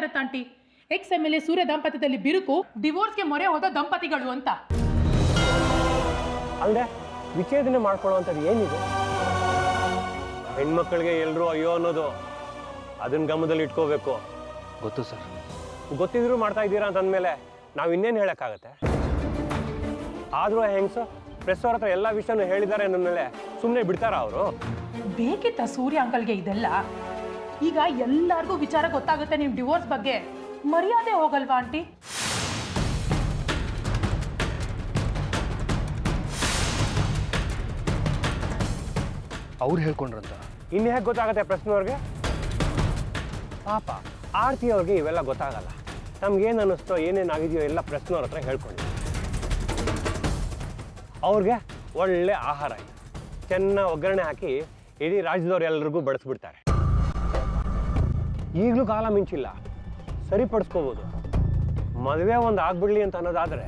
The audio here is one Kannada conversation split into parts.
ಇರುತ್ತೆ ಆಂಟಿ. XMLA ಸೂರ್ಯ ದಾಂಪತ್ಯದಲ್ಲಿ ಬಿರುಕು, ಡಿವೋರ್ಸ್ಗೆ ಮೊರೆ ಹೋದ ದಂಪತಿಗಳು ಅಂತ. ಅಲ್ಲದೆ ವಿಚ್ಛೇದನೆ ಮಾಡ್ಕೊಳ್ಳುವಂಥದ್ದು ಏನಿದೆ? ಹೆಣ್ಮಕ್ಳಿಗೆ ಎಲ್ಲರೂ ಅಯ್ಯೋ ಅನ್ನೋದು ಅದನ್ನ ಗಮನದಲ್ಲಿ ಇಟ್ಕೋಬೇಕು. ಗೊತ್ತು ಸರ್. ಗೊತ್ತಿದ್ರು ಮಾಡ್ತಾ ಇದ್ದೀರಾ ಅಂತಂದ್ಮೇಲೆ ನಾವು ಇನ್ನೇನು ಹೇಳೋಕ್ಕಾಗತ್ತೆ? ಆದರೂ ಹೆಂಗ್ಸು ಪ್ರೆಸ್ ಅವ್ರ ಹತ್ರ ಎಲ್ಲ ವಿಷಯನೂ ಹೇಳಿದ್ದಾರೆ ಅಂದಮೇಲೆ ಸುಮ್ಮನೆ ಬಿಡ್ತಾರ ಅವರು? ಬೇಕಿತ್ತ ಸೂರ್ಯ ಅಂಕಲ್ಗೆ ಇದೆಲ್ಲ? ಈಗ ಎಲ್ಲರಿಗೂ ವಿಚಾರ ಗೊತ್ತಾಗುತ್ತೆ ನಿಮ್ಮ ಡಿವೋರ್ಸ್ ಬಗ್ಗೆ. ಮರ್ಯಾದೆ ಹೋಗಲ್ವಾ ಆಂಟಿ? ಅವ್ರು ಹೇಳ್ಕೊಂಡ್ರಂತ ಇನ್ನು ಹೇಗೆ ಗೊತ್ತಾಗುತ್ತೆ ಪ್ರಶ್ನವ್ರಿಗೆ? ಪಾಪ ಆರ್ತಿ ಅವ್ರಿಗೆ ಇವೆಲ್ಲ ಗೊತ್ತಾಗಲ್ಲ. ನಮ್ಗೇನು ಅನ್ನಿಸ್ತೋ ಏನೇನಾಗಿದೆಯೋ ಎಲ್ಲ ಪ್ರಶ್ನವ್ರ ಹತ್ರ ಹೇಳ್ಕೊಂಡು ಅವ್ರಿಗೆ ಒಳ್ಳೆ ಆಹಾರ ಇದೆ, ಚೆನ್ನಾಗಿ ಒಗ್ಗರಣೆ ಹಾಕಿ ಇಡೀ ರಾಜ್ಯದವ್ರು ಎಲ್ರಿಗೂ ಬಡಿಸ್ಬಿಡ್ತಾರೆ. ಈಗಲೂ ಕಾಲ ಮಿಂಚಿಲ್ಲ, ಸರಿಪಡಿಸ್ಕೋಬೋದು. ಮದುವೆ ಒಂದು ಆಗ್ಬಿಡ್ಲಿ ಅಂತ ಅನ್ನೋದಾದರೆ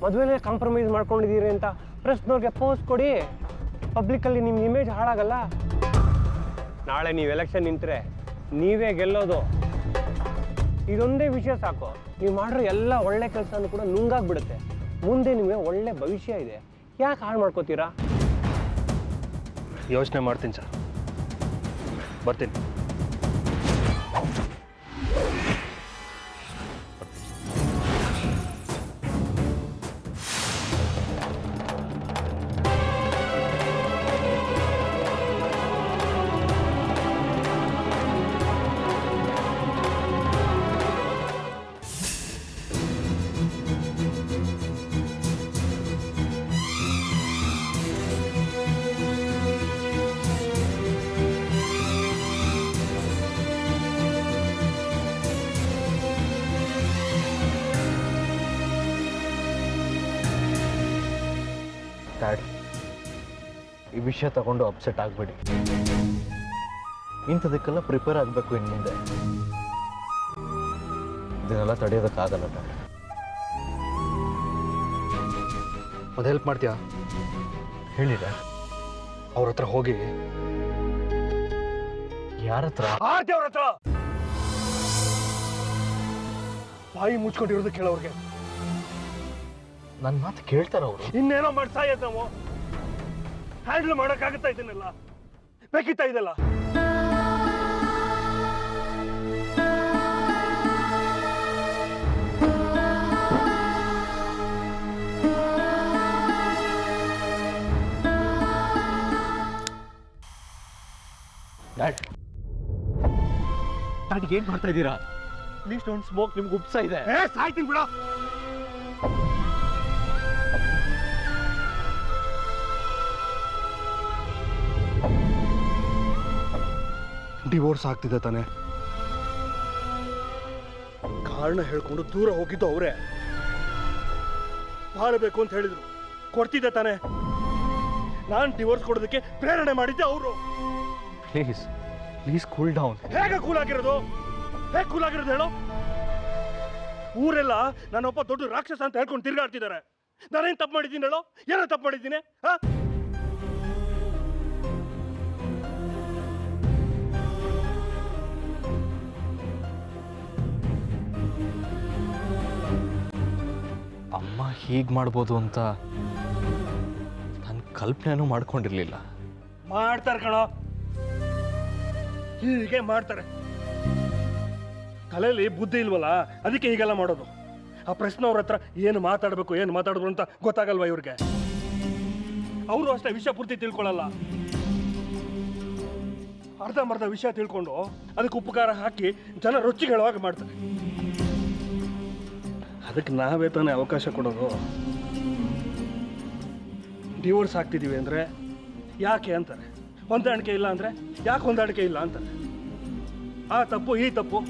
ಮದುವೆನೇ ಕಾಂಪ್ರಮೈಸ್ ಮಾಡ್ಕೊಂಡಿದ್ದೀರಿ ಅಂತ ಪ್ರಶ್ನವ್ರಿಗೆ ಪೋಸ್ಟ್ ಕೊಡಿ. ಪಬ್ಲಿಕ್ಕಲ್ಲಿ ನಿಮ್ಮ ಇಮೇಜ್ ಹಾಳಾಗಲ್ಲ. ನಾಳೆ ನೀವು ಎಲೆಕ್ಷನ್ ನಿಂತರೆ ನೀವೇ ಗೆಲ್ಲೋದು. ಇದೊಂದೇ ವಿಷಯ ಸಾಕು, ನೀವು ಮಾಡಿರೋ ಎಲ್ಲ ಒಳ್ಳೆ ಕೆಲಸನೂ ಕೂಡ ನುಂಗಾಗ್ಬಿಡುತ್ತೆ. ಮುಂದೆ ನಿಮಗೆ ಒಳ್ಳೆ ಭವಿಷ್ಯ ಇದೆ, ಯಾಕೆ ಹಾಳು ಮಾಡ್ಕೋತೀರಾ? ಯೋಚನೆ ಮಾಡ್ತೀನಿ ಸರ್, ಬರ್ತೀನಿ. ಡ್ಯಾಡ್, ಈ ವಿಷಯ ತಗೊಂಡು ಅಪ್ಸೆಟ್ ಆಗಬೇಡಿ. ಇಂಥದಕ್ಕೆಲ್ಲ ಪ್ರಿಪೇರ್ ಆಗಬೇಕು ಇನ್ನು ಮುಂದೆ. ಇದನ್ನೆಲ್ಲ ತಡೆಯೋದಕ್ಕಾಗಲ್ಲ ಡ್ಯಾಡ್. ಒಂದು ಹೆಲ್ಪ್ ಮಾಡ್ತೀಯಾ? ಹೇಳಿ ಡ್ಯಾಡ್. ಅವ್ರ ಹತ್ರ ಹೋಗಿ. ಯಾರ ಹತ್ರ? ಆರ್ತಿ ಅವ್ರ ಹತ್ರ. ಬಾಯಿ ಮುಚ್ಕೊಂಡಿರೋದು ಕೇಳೋರ್ಗೆ. ನನ್ನ ಮಾತು ಕೇಳ್ತಾರ ಅವರು? ಇನ್ನೇನೋ ಮಾಡ್ತಾ ಇದ್ದ ನಾವು ಹ್ಯಾಂಡಲ್ ಮಾಡೋಕ್ಕಾಗುತ್ತಾ? ಇದನ್ನೆಲ್ಲ ಬೇಕಿತ್ತಾ ಇದೆಲ್ಲ? ಡ್ಯಾಡ್, ಡ್ಯಾಡ್ ಏನ್ ಮಾಡ್ತಾ ಇದ್ದೀರಾ? ಪ್ಲೀಸ್ ಡೋಂಟ್ ಸ್ಮೋಕ್, ನಿಮ್ಗೆ ಉಪ್ಸ ಇದೆ. ಸಾಯ್ತೀನಿ ಬಿಡ. ಡಿವೋರ್ಸ್ ಆಗ್ತಿದೆ ತಾನೆ? ಕಾರಣ ಹೇಳ್ಕೊಂಡು ದೂರ ಹೋಗಿದ್ದು ಅವರೇ. ಬಾಳಬೇಕು ಅಂತ ಹೇಳಿದ್ರು, ಕೊಡ್ತಿದ್ದೆ ತಾನೆ. ನಾನು ಡಿವೋರ್ಸ್ ಕೊಡೋದಕ್ಕೆ ಪ್ರೇರಣೆ ಮಾಡಿದ್ದೆ ಅವರು. Please please cool down. ಹೇಗೆ ಕೂಲ್ ಆಗಿರೋದು? ಹೇಗೆ ಕೂಲ್ ಆಗಿರೋದು ಹೇಳು? ಊರೆಲ್ಲ ನಾನೊಬ್ಬ ದೊಡ್ಡ ರಾಕ್ಷಸ ಅಂತ ಹೇಳ್ಕೊಂಡು ತಿರ್ಗಾಡ್ತಿದ್ದಾರೆ. ನಾನೇನು ತಪ್ಪು ಮಾಡಿದ್ದೀನಿ ಹೇಳೋ? ಏನೋ ತಪ್ಪು ಮಾಡಿದ್ದೀನಿ? ಅಮ್ಮ ಹೀಗೆ ಮಾಡ್ಬೋದು ಅಂತ ನಾನು ಕಲ್ಪನೆನೂ ಮಾಡ್ಕೊಂಡಿರ್ಲಿಲ್ಲ. ಮಾಡ್ತಾರೆ ಕಣೋ, ಹೀಗೆ ಮಾಡ್ತಾರೆ. ತಲೆಯಲ್ಲಿ ಬುದ್ಧಿ ಇಲ್ವಲ್ಲ, ಅದಕ್ಕೆ ಹೀಗೆಲ್ಲ ಮಾಡೋದು. ಆ ಪ್ರಶ್ನೆ ಅವ್ರ ಹತ್ರ ಏನು ಮಾತಾಡಬೇಕು ಏನು ಮಾತಾಡೋದು ಅಂತ ಗೊತ್ತಾಗಲ್ವಾ ಇವ್ರಿಗೆ? ಅವರು ಅಷ್ಟೇ ವಿಷಯ ಪೂರ್ತಿ ತಿಳ್ಕೊಳ್ಳಲ್ಲ. ಅರ್ಧಂಬರ್ಧ ವಿಷಯ ತಿಳ್ಕೊಂಡು ಅದಕ್ಕೆ ಉಪಕಾರ ಹಾಕಿ ಜನ ರುಚಿಗೆ ಹೇಳುವಾಗ ಮಾಡ್ತಾರೆ. ಅದಕ್ಕೆ ನಾವೇ ತಾನೇ ಅವಕಾಶ ಕೊಡೋದು. ಡಿವೋರ್ಸ್ ಆಗ್ತಿದ್ದೀವಿ ಅಂದರೆ ಯಾಕೆ ಅಂತಾರೆ, ಹೊಂದಾಣಿಕೆ ಇಲ್ಲ ಅಂದರೆ ಯಾಕೆ ಹೊಂದಾಣಿಕೆ ಇಲ್ಲ ಅಂತಾರೆ. ಆ ತಪ್ಪು ಈ ತಪ್ಪು,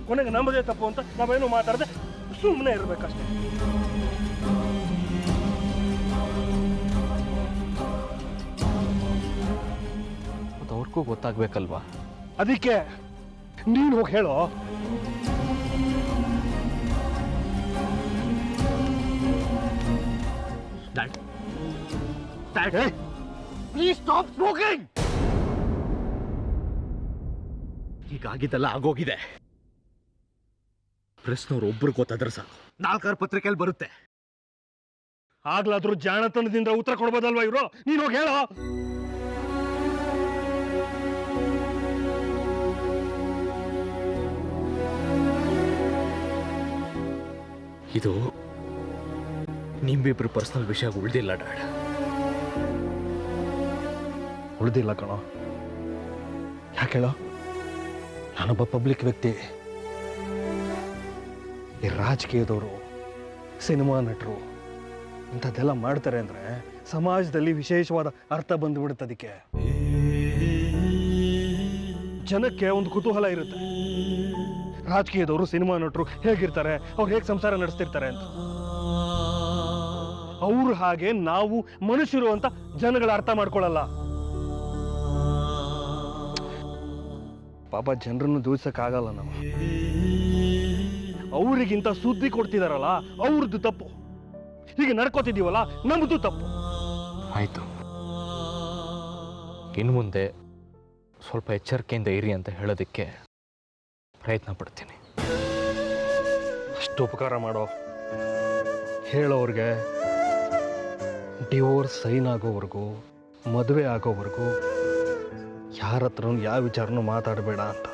ಕೊನೆಗೆ ನಮ್ಮದೇ ತಪ್ಪು ಅಂತ ನಾವೇನು ಮಾತಾಡದೆ ಸುಮ್ಮನೆ ಇರಬೇಕಷ್ಟೆ. ಅದು ಅವ್ರಿಗೂ ಗೊತ್ತಾಗ್ಬೇಕಲ್ವಾ? ಅದಕ್ಕೆ ನೀನು ಹೋಗಿ ಹೇಳೋ. Please stop smoking. ಹೀಗಾಗಿದ್ದೆಲ್ಲ ಆಗೋಗಿದೆ. ಪ್ರೆಸ್ನವ್ರು ಒಬ್ರು ಗೊತ್ತಾದ್ರೆ ಸಾಕು 4-6 ಪತ್ರಿಕೆಯಲ್ಲಿ ಬರುತ್ತೆ. ಆಗ್ಲಾದ್ರೂ ಜಾಣತನದಿಂದ ಉತ್ತರ ಕೊಡ್ಬೋದಲ್ವಾ ಇವರು? ನೀನು ಹೋಗಿ ಹೇಳೋ. ಇದು ನಿಮ್ಮಿಬ್ರು ಪರ್ಸನಲ್ ವಿಷಯ ಉಳ್ದಿಲ್ಲ ಡ್ಯಾಡ್. ಉಳಿದಿಲ್ಲ ಕಣೋ. ಯಾಕೆ ಹೇಳೋ? ನಾನೊಬ್ಬ ಪಬ್ಲಿಕ್ ವ್ಯಕ್ತಿ. ಈ ರಾಜಕೀಯದವರು, ಸಿನಿಮಾ ನಟರು ಇಂಥದ್ದೆಲ್ಲ ಮಾಡ್ತಾರೆ ಅಂದರೆ ಸಮಾಜದಲ್ಲಿ ವಿಶೇಷವಾದ ಅರ್ಥ ಬಂದುಬಿಡುತ್ತೆ. ಅದಕ್ಕೆ ಜನಕ್ಕೆ ಒಂದು ಕುತೂಹಲ ಇರುತ್ತೆ. ರಾಜಕೀಯದವರು, ಸಿನಿಮಾ ನಟರು ಹೇಗಿರ್ತಾರೆ, ಅವ್ರು ಹೇಗೆ ಸಂಸಾರ ನಡೆಸ್ತಿರ್ತಾರೆ ಅಂತ. ಅವ್ರು ಹಾಗೆ ನಾವು ಮನುಷ್ಯರು ಅಂತ ಜನಗಳ ಅರ್ಥ ಮಾಡ್ಕೊಳ್ಳಲ್ಲ. ಪಾಪ ಜನರನ್ನು ದೂಷಕ್ಕಾಗಲ್ಲ ನಾವು. ಅವರಿಗಿಂತ ಸುದ್ದಿ ಕೊಡ್ತಿದಾರಲ್ಲ ಅವ್ರದ್ದು ತಪ್ಪು. ಹೀಗೆ ನಡ್ಕೋತಿದ್ದೀವಲ್ಲ ನಮ್ದು ತಪ್ಪು. ಆಯಿತು, ಇನ್ನು ಮುಂದೆ ಸ್ವಲ್ಪ ಎಚ್ಚರಿಕೆಯಿಂದ ಇರಿ ಅಂತ ಹೇಳೋದಕ್ಕೆ ಪ್ರಯತ್ನ ಪಡ್ತೀನಿ. ಅಷ್ಟು ಉಪಕಾರ ಮಾಡೋ. ಹೇಳೋರ್ಗೆ ಡಿವೋರ್ಸ್ ಸೈನ್ ಆಗೋವರೆಗೂ, ಮದುವೆ ಆಗೋವರೆಗೂ ಯಾರ ಹತ್ರ ಯಾವ ವಿಚಾರನೂ ಮಾತಾಡಬೇಡ ಅಂತ.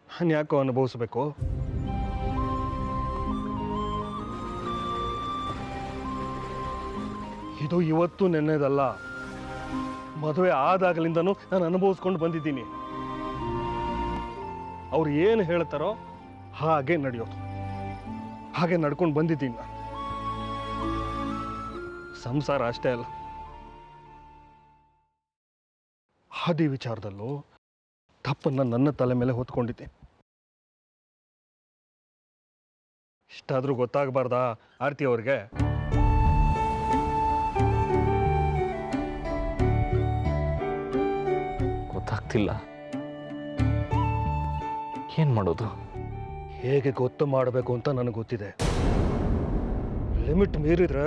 ನಾನು ಯಾಕೋ ಅನುಭವಿಸ್ಬೇಕು? ಇದು ಇವತ್ತು ನೆನ್ನೆದಲ್ಲ. ಮದುವೆ ಆದಾಗಲಿಂದನೂ ನಾನು ಅನುಭವಿಸ್ಕೊಂಡು ಬಂದಿದ್ದೀನಿ. ಅವ್ರು ಏನು ಹೇಳ್ತಾರೋ ಹಾಗೆ ನಡೆಯೋದು, ಹಾಗೆ ನಡ್ಕೊಂಡು ಬಂದಿದ್ದೀನಿ ನಾನು. ಸಂಸಾರ ಅಷ್ಟೇ ಅಲ್ಲ, ಆದಿ ವಿಚಾರದಲ್ಲೂ ತಪ್ಪನ್ನ ನನ್ನ ತಲೆ ಮೇಲೆ ಹೊತ್ಕೊಂಡಿದ್ದೆ. ಇಷ್ಟಾದ್ರೂ ಗೊತ್ತಾಗಬಾರ್ದಾ ಆರ್ತಿ ಅವ್ರಿಗೆ? ಗೊತ್ತಾಗ್ತಿಲ್ಲ, ಏನ್ ಮಾಡೋದು? ಹೇಗೆ ಗೊತ್ತು ಮಾಡಬೇಕು ಅಂತ ನನಗೆ ಗೊತ್ತಿದೆ. ಲಿಮಿಟ್ ಮೀರಿದ್ರೆ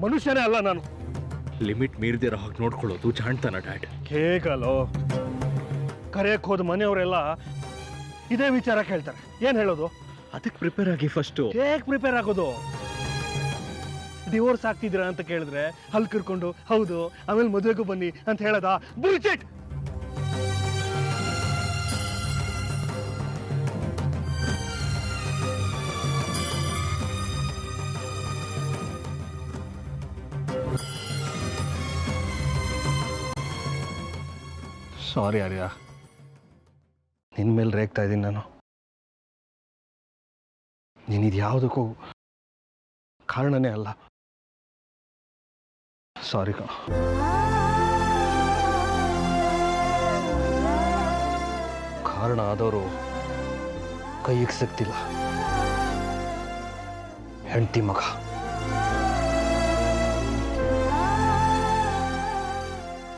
ಮನುಷ್ಯನೇ ಅಲ್ಲ ನಾನು. ಲಿಮಿಟ್ ಮೀರಿದಿರೋ ಹಾಗೆ ನೋಡ್ಕೊಳ್ಳೋದು ಜಾಣ್ತಾನ ಡ್ಯಾಡ್? ಹೇಗಲ್ಲೋ, ಕರೆಯಕ್ಕೆ ಹೋದ ಮನೆಯವರೆಲ್ಲ ಇದೇ ವಿಚಾರ ಕೇಳ್ತಾರೆ. ಏನು ಹೇಳೋದು? ಅದಕ್ಕೆ ಪ್ರಿಪೇರ್ ಆಗಿ ಫಸ್ಟು. ಹೇಗೆ ಪ್ರಿಪೇರ್ ಆಗೋದು? ಡಿವೋರ್ಸ್ ಆಗ್ತಿದ್ದೀರಾ ಅಂತ ಕೇಳಿದ್ರೆ ಹಲ್ ಕರ್ಕೊಂಡು ಹೌದು ಆಮೇಲೆ ಮದುವೆಗೂ ಬನ್ನಿ ಅಂತ ಹೇಳೋದಾ? ಬುಲ್ಶಿಟ್! ಸಾರಿ ಆರ್ಯ, ನಿನ್ನ ಮೇಲೆ ರೇಗ್ತಾ ಇದ್ದೀನಿ ನಾನು. ನೀನಿದು ಯಾವುದಕ್ಕೂ ಕಾರಣನೇ ಅಲ್ಲ. ಸಾರಿ ಕಣ. ಕಾರಣ ಆದವರು ಕೈಗೆ ಸಿಗ್ತಿಲ್ಲ. ಹೆಂಡತಿ ಮಗ.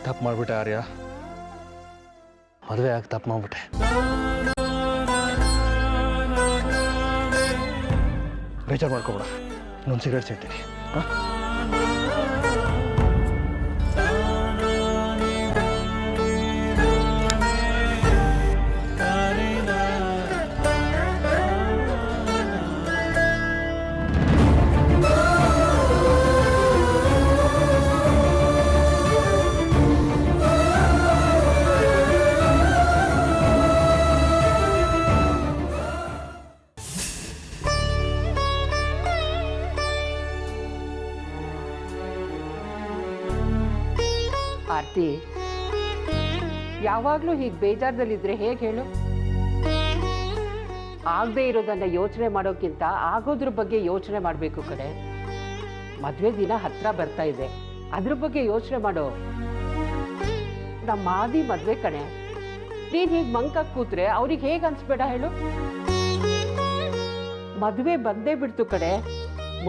ತಪ್ಪು ಮಾಡ್ಬಿಟ್ಟೆ ಆರ್ಯ, ಮದುವೆ ಆಗಿ ತಪ್ಪು ಮಾಡ್ಬಿಟ್ಟೆ. ಬೇಜಾರು ಮಾಡ್ಕೊಬೇಡ, ಇನ್ನೊಂದು ಸಿಗರೇಟ್ ಸೇರ್ತೀನಿ. ಹಾಂ, ಆರ್ತಿ, ಯಾವಾಗಲೂ ಹೀಗೆ ಬೇಜಾರದಲ್ಲಿದ್ರೆ ಹೇಗೆ ಹೇಳು? ಆಗದೆ ಇರೋದನ್ನ ಯೋಚನೆ ಮಾಡೋಕ್ಕಿಂತ ಆಗೋದ್ರ ಬಗ್ಗೆ ಯೋಚನೆ ಮಾಡಬೇಕು ಕಡೆ. ಮದುವೆ ದಿನ ಹತ್ರ ಬರ್ತಾ ಇದೆ, ಅದ್ರ ಬಗ್ಗೆ ಯೋಚನೆ ಮಾಡೋ. ನಮ್ಮ ಆದಿ ಮದುವೆ ಕಣೆ. ನೀನು ಹೀಗೆ ಮಂಕಾಗಿ ಕೂತ್ರೆ ಅವ್ರಿಗೆ ಹೇಗೆ ಅನ್ಸ್ಬೇಡ ಹೇಳು? ಮದುವೆ ಬಂದೇ ಬಿಡ್ತು ಕಡೆ.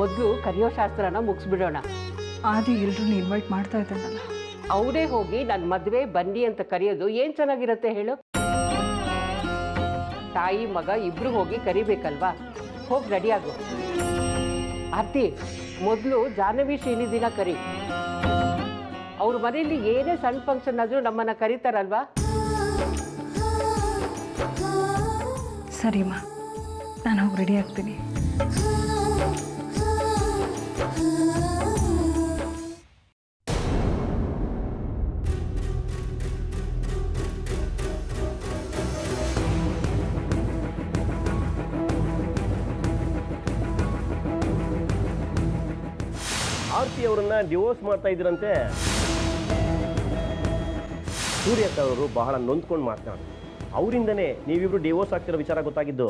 ಮೊದಲು ಕರೆಯೋ ಶಾಸ್ತ್ರನ ಮುಗಿಸ್ಬಿಡೋಣ. ಆದಿ ಎಲ್ರೂ ಇನ್ವೈಟ್ ಮಾಡ್ತಾ ಇದ್ದಾನಲ್ಲ, ಅವರೇ ಹೋಗಿ ನನ್ನ ಮದುವೆ ಬನ್ನಿ ಅಂತ ಕರೆಯೋದು ಏನ್ ಚೆನ್ನಾಗಿರತ್ತೆ ಹೇಳು? ತಾಯಿ ಮಗ ಇಬ್ರು ಹೋಗಿ ಕರಿಬೇಕಲ್ವಾ? ಹೋಗಿ ರೆಡಿಯಾಗು. ಆರ್ತಿ, ಮೊದಲು ಜಾಹ್ನವಿ ಶ್ರೀನಿ ದಿನ ಕರಿ. ಅವ್ರ ಮನೆಯಲ್ಲಿ ಏನೇ ಸಣ್ಣ ಫಂಕ್ಷನ್ ಆದ್ರೂ ನಮ್ಮನ್ನ ಕರೀತಾರಲ್ವಾ? ಸರಿಮ್ಮ, ನಾನು ಹೋಗಿ ರೆಡಿ ಆಗ್ತೀನಿ. ಆರ್ತಿ ಅವರನ್ನ ಡಿವೋರ್ಸ್ ಮಾಡ್ತಾ ಇದ್ರಂತೆ. ಸೂರ್ಯಕ್ಕ ಅವರು ಬಹಳ ನೊಂದ್ಕೊಂಡು ಮಾತನಾಡಿದ್ರು. ಅವರಿಂದನೇ ನೀವಿಬ್ರು ಡಿವೋರ್ಸ್ ಆಗ್ತಿರೋ ವಿಚಾರ ಗೊತ್ತಾಗಿದ್ದು.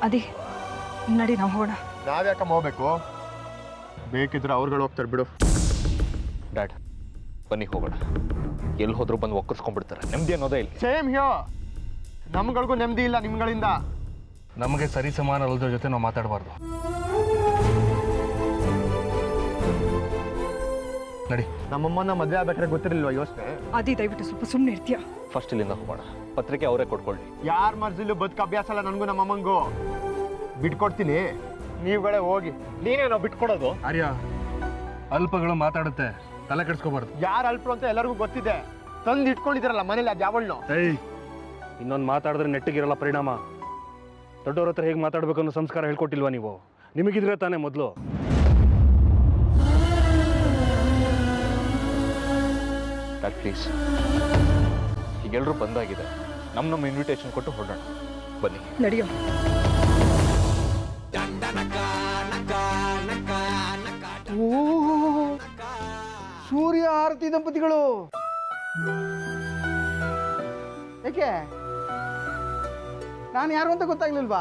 ಅದೇ ನಡಿ ನಾವು ಹೋಗೋಣ. ನಾವ್ಯಾಕಮ್ಮ ಹೋಗ್ಬೇಕು? ಬೇಕಿದ್ರೆ ಅವ್ರುಗಳು ಹೋಗ್ತಾರೆ ಬಿಡು. ಡ್ಯಾಡ್ ಬನ್ನಿ ಹೋಗೋಣ. ಎಲ್ಲಿ ಹೋದ್ರೂ ಬಂದು ಒಕ್ಕರ್ಸ್ಕೊಂಡ್ಬಿಡ್ತಾರೆ. ನೆಮ್ಮದಿ ಅನ್ನೋದೇ ಇಲ್ಲ. ಸೇಮ್ ಹ್ಯೋ, ನಮ್ಗಳಿಗೂ ನೆಮ್ಮದಿ ಇಲ್ಲ ನಿಮ್ಗಳಿಂದ. ನಮಗೆ ಸರಿ ಸಮಾನ ಅಲ್ಲದ್ರ ಜೊತೆ ನಾವು ಮಾತಾಡಬಾರ್ದು. ನಡಿ. ನಮ್ಮಮ್ಮನ ಮದುವೆ ಆಗ್ಬೇಕಾದ್ರೆ ಗೊತ್ತಿರಲಿಲ್ವಾ ಯೋಚನೆ? ಅದೇ ದಯವಿಟ್ಟು ಸ್ವಲ್ಪ ಸುಮ್ಮನೆ ಇರ್ತೀಯಾ? ಫಸ್ಟ್ ಇಲ್ಲಿಂದ ಹೋಗೋಣ. ಪತ್ರಿಕೆ ಅವರೇ ಕೊಟ್ಕೊಳ್ಳಿ. ಯಾರ ಮರ್ಜಿಲು ಬದುಕು ಅಭ್ಯಾಸ ಅಲ್ಲ ನನಗೂ ನಮ್ಮಮ್ಮಂಗೂ. ಬಿಟ್ಕೊಡ್ತೀನಿ, ನೀವುಗಳೇ ಹೋಗಿ. ನೀನೇನೋ ಬಿಟ್ಕೊಡೋದು? ಆರ್ಯ, ಅಲ್ಪಗಳು ಮಾತಾಡುತ್ತೆ, ತಲೆ ಕೆಡಿಸ್ಕೋಬಾರ್ದು. ಯಾರು ಅಲ್ಪರು ಅಂತ ಎಲ್ಲರಿಗೂ ಗೊತ್ತಿದೆ. ತಂದು ಇಟ್ಕೊಂಡಿದ್ದೀರಲ್ಲ ಮನೇಲಿ, ಅದು ಯಾವಳ್ನು? ಏಯ್, ಇನ್ನೊಂದು ಮಾತಾಡಿದ್ರೆ ನೆಟ್ಟಿಗಿರಲ್ಲ ಪರಿಣಾಮ. ದೊಡ್ಡವ್ರ ಹತ್ರ ಹೇಗೆ ಮಾತಾಡ್ಬೇಕು ಅನ್ನೋ ಸಂಸ್ಕಾರ ಹೇಳ್ಕೊಟ್ಟಿಲ್ವಾ ನೀವು? ನಿಮಗಿದ್ರೆ ತಾನೇ ಮೊದಲು. ಡ್ಯಾಡ್ ಪ್ಲೀಸ್, ಈಗೆಲ್ಲರೂ ಬಂದಾಗಿದೆ. ನಮ್ಮ ಇನ್ವಿಟೇಷನ್ ಕೊಟ್ಟು ಹೊರಡೋಣ. ಬನ್ನಿ ನಡೆಯೋ. ಸೂರ್ಯ ಆರತಿ ದಂಪತಿಗಳು ಏಕೆ? ನಾನು ಯಾರು ಅಂತ ಗೊತ್ತಾಗ್ಲಿಲ್ವಾ?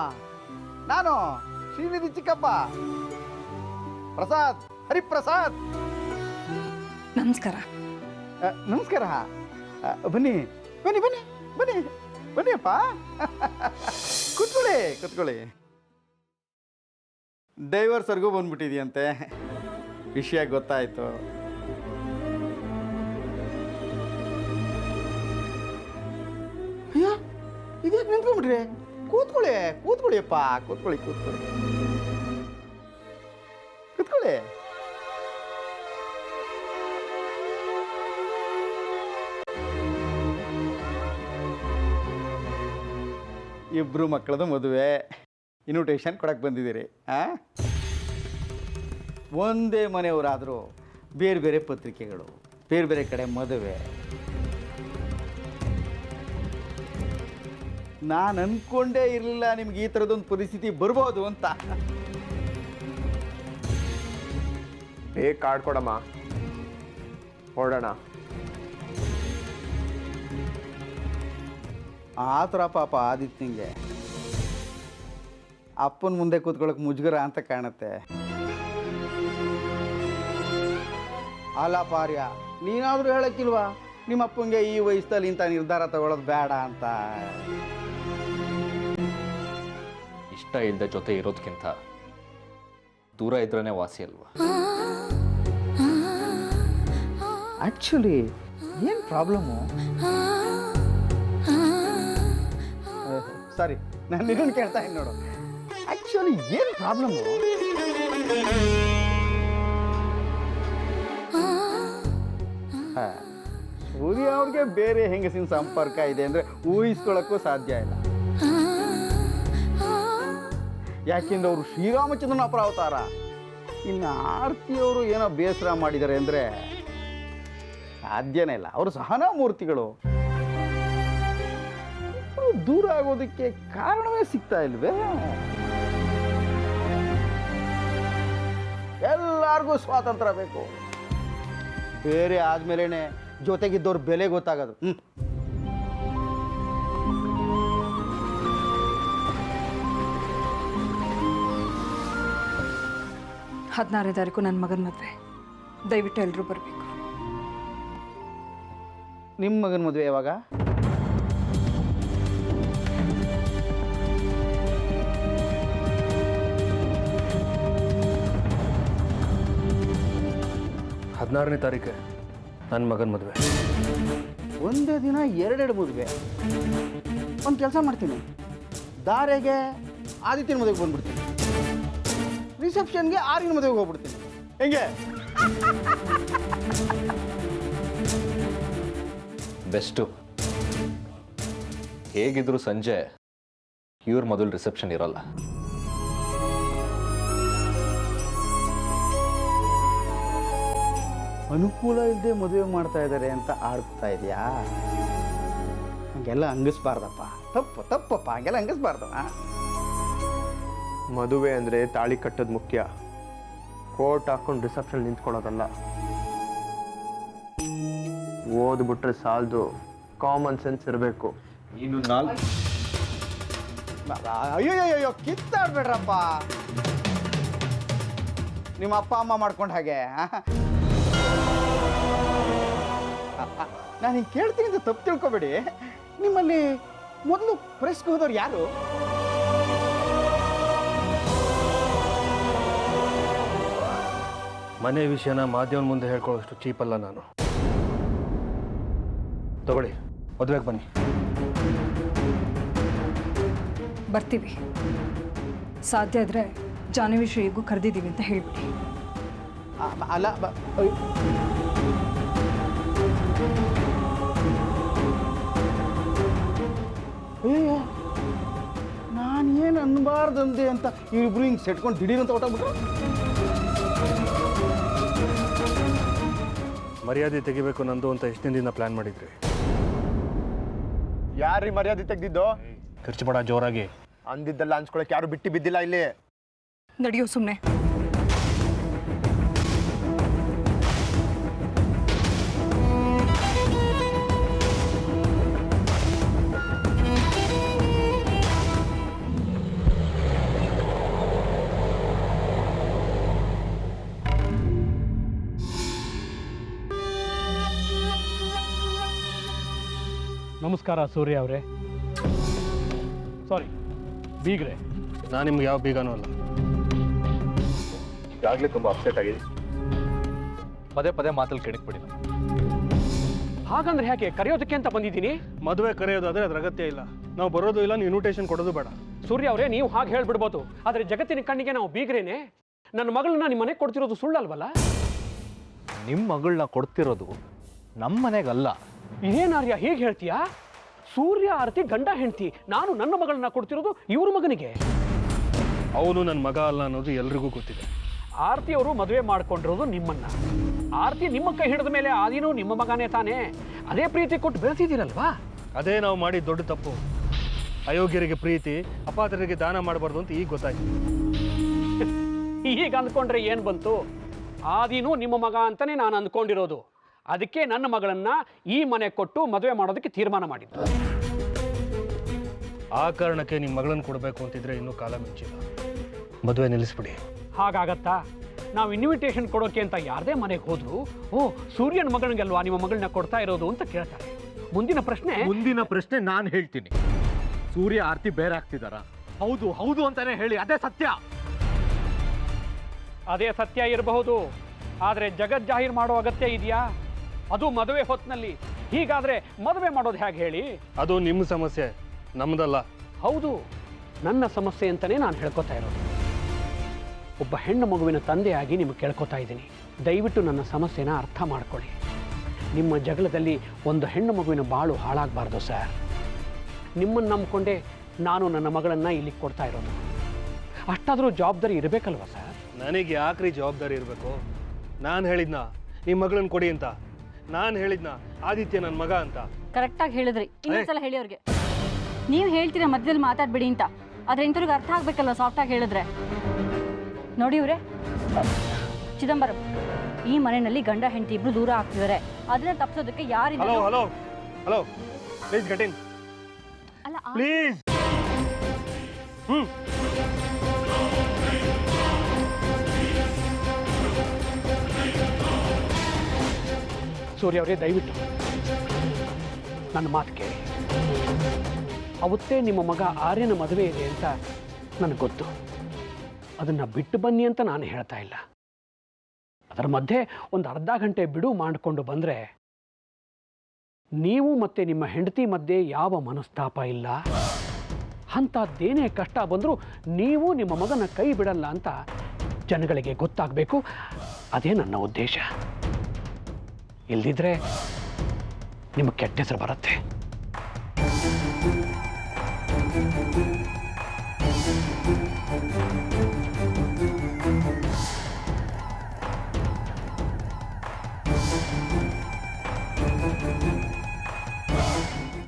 ನಾನು ಶ್ರೀನಿಧಿ ಚಿಕ್ಕಪ್ಪ, ಪ್ರಸಾದ್, ಹರಿಪ್ರಸಾದ್. ನಮಸ್ಕಾರ. ನಮಸ್ಕಾರ. ಬನ್ನಿ ಬನ್ನಿ ಬನ್ನಿ ಬನ್ನಿ ಬನ್ನಿಯಪ್ಪ. ಕೂತ್ಕೊಳ್ಳಿ ಕೂತ್ಕೊಳ್ಳಿ. ಡೈವರ್ಸರ್ಗೂ ಬಂದ್ಬಿಟ್ಟಿದೆಯಂತೆ, ವಿಷಯ ಗೊತ್ತಾಯ್ತು. ಅಯ್ಯ, ಇದ್ಯಾಕೆ ನಿಂತ್ಕೊಂಡ್ಬಿಟ್ರಿ? ಕೂತ್ಕೊಳ್ಳಿ ಕೂತ್ಕೊಳ್ಳಿಯಪ್ಪ, ಕೂತ್ಕೊಳ್ಳಿ ಕೂತ್ಕೊಳ್ಳಿ ಕೂತ್ಕೊಳ್ಳಿ. ಇಬ್ರು ಮಕ್ಕಳದು ಮದುವೆ, ಇನ್ವಿಟೇಷನ್ ಕೊಡಕ್ಕೆ ಬಂದಿದ್ದೀರಿ. ಒಂದೇ ಮನೆಯವರಾದರೂ ಬೇರೆ ಬೇರೆ ಪತ್ರಿಕೆಗಳು, ಬೇರೆ ಬೇರೆ ಕಡೆ ಮದುವೆ. ನಾನು ಅಂದ್ಕೊಂಡೇ ಇರಲಿಲ್ಲ ನಿಮ್ಗೆ ಈ ಥರದೊಂದು ಪರಿಸ್ಥಿತಿ ಬರ್ಬೋದು ಅಂತ. ಬೇಗ ಕಾರ್ಡ್ ಕೊಡಮ್ಮ, ಹೊರಡೋಣ. ಆ ಥರ ಪಾಪ ಆದಿತ್ಯಂಗೆ ಅಪ್ಪನ ಮುಂದೆ ಕೂತ್ಕೊಳ್ಳೋಕೆ ಮುಜುಗರ ಅಂತ ಕಾಣುತ್ತೆ. ಅಲ್ಲ ಪಾರ್ಯ, ನೀನಾದರೂ ಹೇಳಕ್ಕಿಲ್ವಾ ನಿಮ್ಮ ಅಪ್ಪಂಗೆ ಈ ವಯಸ್ಸಲ್ಲಿ ಇಂಥ ನಿರ್ಧಾರ ತಗೊಳ್ಳೋದು ಬೇಡ ಅಂತ? ಇಷ್ಟ ಇಲ್ಲದೆ ಜೊತೆ ಇರೋದಕ್ಕಿಂತ ದೂರ ಇದ್ರೇ ವಾಸಿ ಅಲ್ವಾ? ಆ್ಯಕ್ಚುಲಿ ಏನು ಪ್ರಾಬ್ಲಮ್ಮು? ಸಾರಿ, ನಾನು ನಿನ್ನ ಕೇಳ್ತಾ ಇದ್ದೀನಿ ನೋಡು. ಆ್ಯಕ್ಚುಲಿ ಏನು ಪ್ರಾಬ್ಲಮ್ಮು? ಸೂರ್ಯ ಅವ್ರಿಗೆ ಬೇರೆ ಹೆಂಗಸಿನ ಸಂಪರ್ಕ ಇದೆ ಅಂದರೆ ಊಹಿಸ್ಕೊಳ್ಳೋಕ್ಕೂ ಸಾಧ್ಯ ಇಲ್ಲ. ಯಾಕೆಂದ್ರೆ ಅವರು ಶ್ರೀರಾಮಚಂದ್ರನ ಅಪರಾವತಾರ. ಇನ್ನು ಆರ್ತಿಯವರು ಏನೋ ಬೇಸರ ಮಾಡಿದ್ದಾರೆ ಅಂದರೆ ಸಾಧ್ಯನೇ ಇಲ್ಲ. ಅವರು ಸಹನಾಮೂರ್ತಿಗಳು. ದೂರ ಆಗೋದಕ್ಕೆ ಕಾರಣವೇ ಸಿಗ್ತಾ ಇಲ್ವೇ? ಎಲ್ಲರಿಗೂ ಸ್ವಾತಂತ್ರ್ಯ ಬೇಕು. ಬೇರೆ ಆದ್ಮೇಲೆ ಜೊತೆಗಿದ್ದವ್ರ ಬೆಲೆ ಗೊತ್ತಾಗೋದು. 16ನೇ ತಾರೀಕು ನನ್ನ ಮಗನ ಮದುವೆ. ದಯವಿಟ್ಟು ಎಲ್ಲರೂ ಬರಬೇಕು. ನಿಮ್ಮ ಮಗನ ಮದುವೆ ಯಾವಾಗ? ಹದಿನಾರನೇ ತಾರೀಕು ನನ್ನ ಮಗನ ಮದುವೆ. ಒಂದೇ ದಿನ ಎರಡೆರಡು ಮದುವೆ. ಒಂದು ಕೆಲಸ ಮಾಡ್ತೀನಿ, ದಾರೆಗೆ ಆದಿತ್ಯನ ಮದುವೆಗೆ ಬಂದ್ಬಿಡ್ತೀನಿ. ರಿಸೆಪ್ಷನ್ಗೆ ಆರಿನ ಮದುವೆಗೆ ಹೋಗ್ಬಿಡ್ತೀನಿ. ಹೆಂಗೆ? ಬೆಸ್ಟು. ಹೇಗಿದ್ರು ಸಂಜೆ ಇವ್ರ ಮೊದಲು ರಿಸೆಪ್ಷನ್ ಇರಲ್ಲ. ಅನುಕೂಲ ಇಲ್ಲದೆ ಮದುವೆ ಮಾಡ್ತಾ ಇದ್ದಾರೆ ಅಂತ ಆಡ್ತಾ ಇದೆಯಾ? ಹಂಗೆಲ್ಲ ಹಂಗಿಸ್ಬಾರ್ದಪ್ಪ. ತಪ್ಪಪ್ಪ, ಹಂಗೆಲ್ಲ ಹಂಗಿಸ್ಬಾರ್ದು. ಮದುವೆ ಅಂದರೆ ತಾಳಿ ಕಟ್ಟೋದು ಮುಖ್ಯ, ಕೋಟ್ ಹಾಕೊಂಡು ರಿಸೆಪ್ಷನ್ ನಿಂತ್ಕೊಳ್ಳೋದಲ್ಲ. ಓದ್ಬಿಟ್ರೆ ಸಾಲದು, ಕಾಮನ್ ಸೆನ್ಸ್ ಇರಬೇಕು. ಇನ್ನು ಅಯ್ಯೋ ಕಿತ್ತಾಡ್ಬೇಡ್ರಪ್ಪ. ನಿಮ್ಮ ಅಪ್ಪ ಅಮ್ಮ ಮಾಡ್ಕೊಂಡು ಹಾಗೆ. ನಾನು ಹಿಂಗೆ ಕೇಳ್ತೀನಿ ಅಂತ ತಪ್ಪು ತಿಳ್ಕೊಬೇಡಿ. ನಿಮ್ಮಲ್ಲಿ ಮೊದಲು ಪ್ರೆಸ್ಗೆ ಹೋದವ್ರು ಯಾರು? ಮನೆ ವಿಷಯನ ಮಾಧ್ಯಮದ ಮುಂದೆ ಹೇಳ್ಕೊಳ್ಳೋಷ್ಟು ಚೀಪಲ್ಲ ನಾನು. ತಗೊಳ್ಳಿ, ಮದುವೆಗೆ ಬನ್ನಿ. ಬರ್ತೀವಿ. ಸಾಧ್ಯ ಆದರೆ ಜಾಹ್ನವಿ ಶ್ರೀಗೂ ಕರೆದಿದ್ದೀವಿ ಅಂತ ಹೇಳ್ಬಿಡಿ. ಅಲ್ಲ ಅಯ್ಯೋ, ನಾನು ಏನು ಅನ್ಬಾರ್ದಂದೆ ಅಂತ ಇಬ್ರು ಹಿಂಗೆ ಸೆಟ್ಕೊಂಡು ದಿಢೀರಂತ ಹೊಟ್ಟೋಗ್ಬಿಟ್ರು. ಮರ್ಯಾದೆ ತೆಗಿಬೇಕು ನಂದು ಅಂತ ಎಷ್ಟು ದಿನದಿಂದ ಪ್ಲಾನ್ ಮಾಡಿದ್ರಿ? ಯಾರೀ ಮರ್ಯಾದೆ ತೆಗ್ದಿದ್ದು? ಖರ್ಚು ಜೋರಾಗಿ ಅಂದಿದ್ದೆಲ್ಲ ಹಂಚ್ಕೊಳಕ್ಕೆ ಯಾರು ಬಿಟ್ಟು ಬಿದ್ದಿಲ್ಲ ಇಲ್ಲಿ. ನಡೆಯೋ ಸುಮ್ಮನೆ. ನಮಸ್ಕಾರ ಸೂರ್ಯ ಅವರೇ. ಸಾರಿ, ಬೀಗ್ರೆ. ನಾನು ನಿಮ್ಗೆ ಯಾವ ಬೀಗನೂ ಅಲ್ಲ. ಈಗಾಗಲೇ ತುಂಬ ಅಪ್ಸೆಟ್ ಆಗಿದೆ. ಪದೇ ಪದೇ ಮಾತಲ್ಲಿ ಕೆಣಕ್ಬಿಡಿ. ಹಾಗಂದ್ರೆ ಯಾಕೆ? ಕರೆಯೋದಕ್ಕೆ ಅಂತ ಬಂದಿದ್ದೀನಿ. ಮದುವೆ ಕರೆಯೋದಾದ್ರೆ ಅದ್ರ ಅಗತ್ಯ ಇಲ್ಲ. ನಾವು ಬರೋದು ಇಲ್ಲ, ನೀವು ಇನ್ವಿಟೇಷನ್ ಕೊಡೋದು ಬೇಡ. ಸೂರ್ಯ ಅವರೇ, ನೀವು ಹಾಗೆ ಹೇಳ್ಬಿಡ್ಬೋದು. ಆದರೆ ಜಗತ್ತಿನ ಕಣ್ಣಿಗೆ ನಾವು ಬೀಗ್ರೇನೆ. ನನ್ನ ಮಗಳನ್ನ ನಿಮ್ಮ ಮನೆಗೆ ಕೊಡ್ತಿರೋದು ಸುಳ್ಳಲ್ವಲ್ಲ? ನಿಮ್ಮ ಮಗಳನ್ನ ಕೊಡ್ತಿರೋದು ನಮ್ಮ ಮನೆಗಲ್ಲ. ಇದೇನಾರ್ಯ ಹೇಗೆ ಹೇಳ್ತೀಯಾ? ಸೂರ್ಯ ಆರತಿ ಗಂಡ ಹೆಂಡತಿ. ನಾನು ನನ್ನ ಮಗಳನ್ನ ಕೊಡ್ತಿರೋದು ಇವ್ರ ಮಗನಿಗೆ. ಅವನು ನನ್ನ ಮಗ ಅಲ್ಲ ಅನ್ನೋದು ಎಲ್ರಿಗೂ ಗೊತ್ತಿದೆ. ಆರತಿ ಅವರು ಮದುವೆ ಮಾಡ್ಕೊಂಡಿರೋದು ನಿಮ್ಮನ್ನ. ಆರತಿ ನಿಮ್ಮ ಕೈ ಹಿಡಿದ ಮೇಲೆ ಆದಿನೂ ನಿಮ್ಮ ಮಗನೇ ತಾನೇ. ಅದೇ ಪ್ರೀತಿ ಕೊಟ್ಟು ಬೆಳೆಸಿದ್ದೀರಲ್ವಾ? ಅದೇ ನಾವು ಮಾಡಿದ ದೊಡ್ಡ ತಪ್ಪು. ಅಯೋಗ್ಯರಿಗೆ ಪ್ರೀತಿ, ಅಪಾತ್ರರಿಗೆ ದಾನ ಮಾಡಬಾರ್ದು ಅಂತ ಈಗ ಗೊತ್ತಾಯ್ತು. ಈಗ ಅಂದ್ಕೊಂಡ್ರೆ ಏನು ಬಂತು? ಆದಿನೂ ನಿಮ್ಮ ಮಗ ಅಂತಾನೆ ನಾನು ಅಂದ್ಕೊಂಡಿರೋದು. ಅದಕ್ಕೆ ನನ್ನ ಮಗಳನ್ನ ಈ ಮನೆ ಕೊಟ್ಟು ಮದುವೆ ಮಾಡೋದಕ್ಕೆ ತೀರ್ಮಾನ ಮಾಡಿದ್ದು. ಆ ಕಾರಣಕ್ಕೆ ನಿಮ್ಮ ಮಗಳನ್ನು ಕೊಡಬೇಕು ಅಂತಿದ್ರೆ ಇನ್ನೂ ಕಾಲ ಮಿಂಚಿಲ್ಲ. ಮದುವೆ ನಿಲ್ಲಿಸ್ಬಿಡಿ. ಹಾಗಾಗತ್ತಾ? ನಾವು ಇನ್ವಿಟೇಷನ್ ಕೊಡೋಕೆ ಅಂತ ಯಾರದೇ ಮನೆಗೆ ಹೋದ್ರು, ಓ ಸೂರ್ಯನ ಮಗನಿಗೆಲ್ವಾ ನಿಮ್ಮ ಮಗಳನ್ನ ಕೊಡ್ತಾ ಇರೋದು ಅಂತ ಕೇಳ್ತಾರೆ. ಮುಂದಿನ ಪ್ರಶ್ನೆ ನಾನು ಹೇಳ್ತೀನಿ. ಸೂರ್ಯ ಆರತಿ ಬೇರೆ ಆಗ್ತಿದಾರ? ಹೌದು ಹೌದು ಅಂತಾನೆ ಹೇಳಿ, ಅದೇ ಸತ್ಯ. ಅದೇ ಸತ್ಯ ಇರಬಹುದು, ಆದರೆ ಜಗತ್ ಜಾಹೀರ್ ಮಾಡೋ ಅಗತ್ಯ ಇದೆಯಾ? ಅದು ಮದುವೆ ಹೊತ್ತಿನಲ್ಲಿ. ಹೀಗಾದ್ರೆ ಮದುವೆ ಮಾಡೋದು ಹೇಗೆ ಹೇಳಿ? ಅದು ನಿಮ್ಮ ಸಮಸ್ಯೆ, ನಮ್ದಲ್ಲ. ಹೌದು, ನನ್ನ ಸಮಸ್ಯೆ ಅಂತಲೇ ನಾನು ಹೇಳ್ಕೊತಾ ಇರೋದು. ಒಬ್ಬ ಹೆಣ್ಣು ಮಗುವಿನ ತಂದೆಯಾಗಿ ನಿಮಗೆ ಕೇಳ್ಕೊತಾ ಇದ್ದೀನಿ, ದಯವಿಟ್ಟು ನನ್ನ ಸಮಸ್ಯೆನ ಅರ್ಥ ಮಾಡ್ಕೊಳ್ಳಿ. ನಿಮ್ಮ ಜಗಳದಲ್ಲಿ ಒಂದು ಹೆಣ್ಣು ಮಗುವಿನ ಬಾಳು ಹಾಳಾಗಬಾರ್ದು ಸರ್. ನಿಮ್ಮನ್ನು ನಂಬಿಕೊಂಡೆ ನಾನು ನನ್ನ ಮಗಳನ್ನು ಇಲ್ಲಿಗೆ ಕೊಡ್ತಾ ಇರೋದು. ಅಷ್ಟಾದರೂ ಜವಾಬ್ದಾರಿ ಇರಬೇಕಲ್ವ ಸರ್? ನನಗೆ ಯಾಕ್ರಿ ಜವಾಬ್ದಾರಿ ಇರಬೇಕು? ನಾನು ಹೇಳಿದ್ನ ನಿಮ್ಮ ಮಗಳನ್ನ ಕೊಡಿ ಅಂತ? ನಾನು ಹೇಳಿದ್ನ ಆದಿತ್ಯ ನನ್ನ ಮಗ ಅಂತ? ಕರೆಕ್ಟಾಗಿ ಹೇಳಿದ್ರಿ. ಇನ್ನೊಂದ್ಸಲ ಹೇಳಿ ಅವ್ರಿಗೆ. ನೀವು ಹೇಳ್ತೀರಾ ಮಧ್ಯದಲ್ಲಿ ಮಾತಾಡ್ಬಿಡಿ ಅಂತ, ಆದ್ರೆ ಇಂಥವ್ರಿಗೆ ಅರ್ಥ ಆಗ್ಬೇಕಲ್ವ ಸಾಫ್ಟಾಗಿ ಹೇಳಿದ್ರೆ. ನೋಡಿ ಇವ್ರೆ ಚಿದಂಬರಂ, ಈ ಮನೆಯಲ್ಲಿ ಗಂಡ ಹೆಂಡತಿ ಇಬ್ರು ದೂರ ಆಗ್ತಿದ್ದಾರೆ. ಅದನ್ನ ತಪ್ಪಿಸೋದಕ್ಕೆ ಯಾರಿಂದ? Hello hello hello, please get in ಅಲ್ಲ ಪ್ಲೀಸ್. ಸೂರ್ಯ ಅವರೇ, ದಯವಿಟ್ಟು ನನ್ನ ಮಾತು ಕೇಳಿ. ಅವತ್ತೇ ನಿಮ್ಮ ಮಗ ಆರ್ಯನ ಮದುವೆ ಇದೆ ಅಂತ ನನಗೆ ಗೊತ್ತು. ಅದನ್ನು ಬಿಟ್ಟು ಬನ್ನಿ ಅಂತ ನಾನು ಹೇಳ್ತಾ ಇಲ್ಲ. ಅದರ ಮಧ್ಯೆ ಒಂದು ಅರ್ಧ ಗಂಟೆ ಬಿಡು ಮಾಡಿಕೊಂಡು ಬಂದರೆ ನೀವು ಮತ್ತು ನಿಮ್ಮ ಹೆಂಡತಿ ಮಧ್ಯೆ ಯಾವ ಮನಸ್ತಾಪ ಇಲ್ಲ. ಅಂಥದ್ದೇನೇ ಕಷ್ಟ ಬಂದರೂ ನೀವು ನಿಮ್ಮ ಮಗನ ಕೈ ಬಿಡಲ್ಲ ಅಂತ ಜನಗಳಿಗೆ ಗೊತ್ತಾಗಬೇಕು, ಅದೇ ನನ್ನ ಉದ್ದೇಶ. ಇಲ್ದಿದ್ರೆ ನಿಮಗೆ ಕೆಟ್ಟ ಹೆಸರು ಬರುತ್ತೆ.